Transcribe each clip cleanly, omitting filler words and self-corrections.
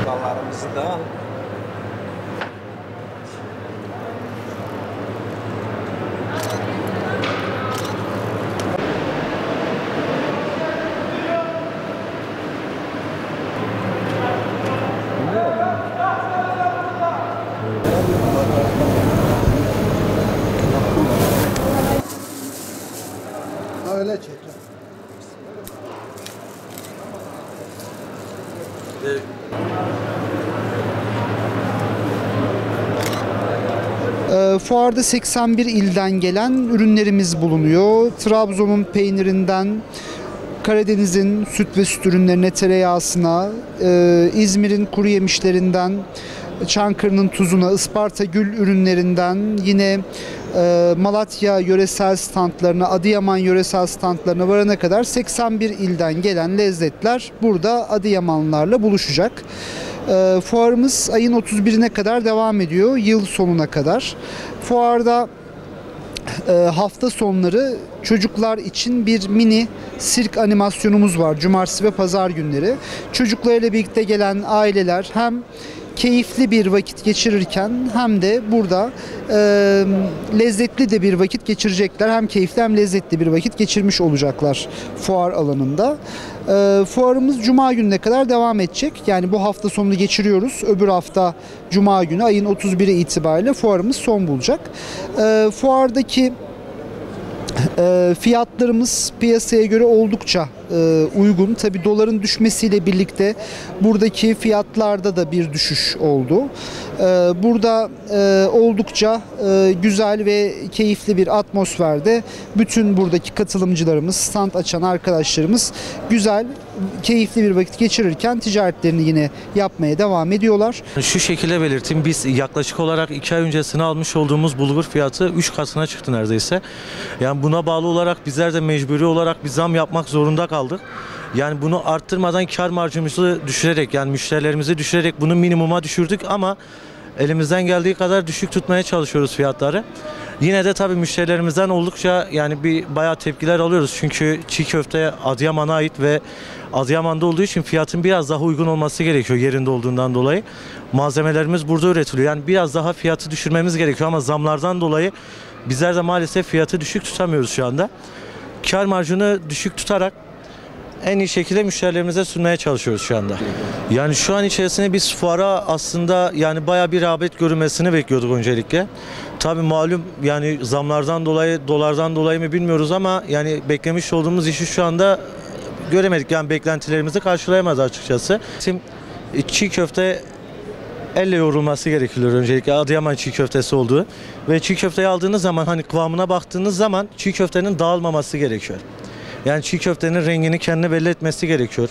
Dallarımızı da öyle çek. Fuarda 81 ilden gelen ürünlerimiz bulunuyor. Trabzon'un peynirinden Karadeniz'in süt ve süt ürünlerine, tereyağısına, İzmir'in kuru yemişlerinden Çankırı'nın tuzuna, Isparta gül ürünlerinden yine Malatya yöresel standlarına, Adıyaman yöresel standlarına varana kadar 81 ilden gelen lezzetler burada Adıyamanlılarla buluşacak. Fuarımız ayın 31'ine kadar devam ediyor, yıl sonuna kadar. Fuarda hafta sonları çocuklar için bir mini sirk animasyonumuz var. Cumartesi ve pazar günleri. Çocuklarıyla birlikte gelen aileler hem keyifli bir vakit geçirirken hem de burada lezzetli de bir vakit geçirecekler. Hem keyifli hem lezzetli bir vakit geçirmiş olacaklar fuar alanında. Fuarımız Cuma gününe kadar devam edecek. Yani bu hafta sonunu geçiriyoruz. Öbür hafta Cuma günü ayın 31'i itibariyle fuarımız son bulacak. Fuardaki fiyatlarımız piyasaya göre oldukça uygun. Tabii doların düşmesiyle birlikte buradaki fiyatlarda da bir düşüş oldu. Burada oldukça güzel ve keyifli bir atmosferde bütün buradaki katılımcılarımız, stand açan arkadaşlarımız güzel, keyifli bir vakit geçirirken ticaretlerini yine yapmaya devam ediyorlar. Şu şekilde belirteyim, biz yaklaşık olarak 2 ay öncesine almış olduğumuz bulgur fiyatı 3 katına çıktı neredeyse. Yani buna bağlı olarak bizler de mecburi olarak bir zam yapmak zorunda kaldık. Yani bunu arttırmadan kar marjımızı düşürerek, yani müşterilerimizi düşürerek bunu minimuma düşürdük ama elimizden geldiği kadar düşük tutmaya çalışıyoruz fiyatları. Yine de tabii müşterilerimizden oldukça yani bayağı tepkiler alıyoruz. Çünkü çiğ köfte Adıyaman'a ait ve Adıyaman'da olduğu için fiyatın biraz daha uygun olması gerekiyor yerinde olduğundan dolayı. Malzemelerimiz burada üretiliyor. Yani biraz daha fiyatı düşürmemiz gerekiyor ama zamlardan dolayı bizler de maalesef fiyatı düşük tutamıyoruz şu anda. Kar marjını düşük tutarak en iyi şekilde müşterilerimize sunmaya çalışıyoruz şu anda. Yani şu an içerisinde biz fuara aslında yani bayağı bir rağbet görülmesini bekliyorduk öncelikle. Tabii malum yani zamlardan dolayı, dolardan dolayı mı bilmiyoruz ama yani beklemiş olduğumuz işi şu anda göremedik. Yani beklentilerimizi karşılayamadı açıkçası. Çiğ köfte elle yoğrulması gerekiyor öncelikle. Adıyaman çiğ köftesi olduğu ve çiğ köfteyi aldığınız zaman hani kıvamına baktığınız zaman çiğ köftenin dağılmaması gerekiyor. Yani çiğ köftenin rengini kendine belli etmesi gerekiyor.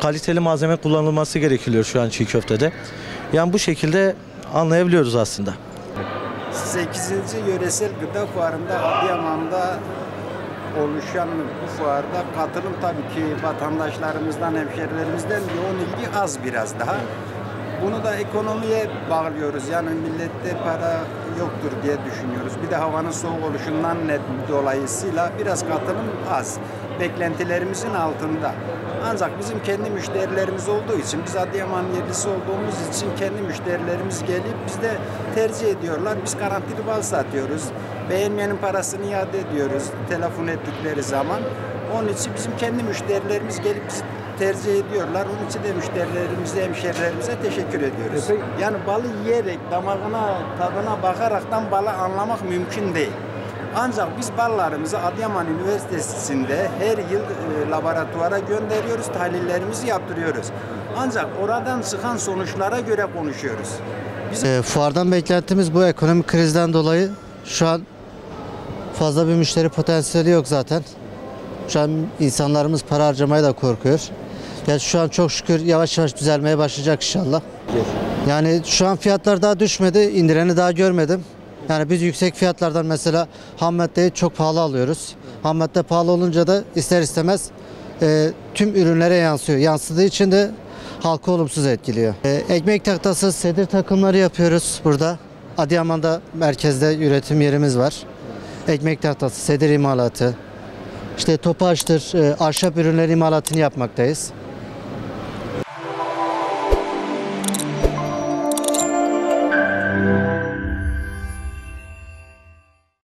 Kaliteli malzeme kullanılması gerekiyor şu an çiğ köftede. Yani bu şekilde anlayabiliyoruz aslında. 8. Yöresel Gıda Fuarı'nda Adıyaman'da oluşan bu fuarda katılım tabii ki vatandaşlarımızdan, hemşerilerimizden yoğun ilgi az biraz daha. Bunu da ekonomiye bağlıyoruz. Yani millette para yoktur diye düşünüyoruz. Bir de havanın soğuk oluşundan dolayısıyla biraz katılım az. Beklentilerimizin altında. Ancak bizim kendi müşterilerimiz olduğu için, biz Adıyaman yerlisi olduğumuz için kendi müşterilerimiz gelip bizde tercih ediyorlar. Biz garantili bal satıyoruz. Beğenmeyenin parasını iade ediyoruz telefon ettikleri zaman. Onun için bizim kendi müşterilerimiz gelip bizi tercih ediyorlar. Onun için de müşterilerimize, hemşerilerimize teşekkür ediyoruz. Yani balı yiyerek, damağına, tadına bakaraktan balı anlamak mümkün değil. Ancak biz ballarımızı Adıyaman Üniversitesi'nde her yıl laboratuvara gönderiyoruz, tahlillerimizi yaptırıyoruz. Ancak oradan çıkan sonuçlara göre konuşuyoruz. Fuardan beklentimiz bu ekonomik krizden dolayı şu an fazla bir müşteri potansiyeli yok zaten. Şu an insanlarımız para harcamaya da korkuyor. Ya şu an çok şükür yavaş yavaş düzelmeye başlayacak inşallah. Yani şu an fiyatlar daha düşmedi, indireni daha görmedim. Yani biz yüksek fiyatlardan mesela ham maddeyi çok pahalı alıyoruz. Ham madde pahalı olunca da ister istemez tüm ürünlere yansıyor. Yansıdığı için de halkı olumsuz etkiliyor. Ekmek tahtası, sedir takımları yapıyoruz burada. Adıyaman'da merkezde üretim yerimiz var. Ekmek tahtası, sedir imalatı, işte topaçtır, ahşap ürünleri imalatını yapmaktayız.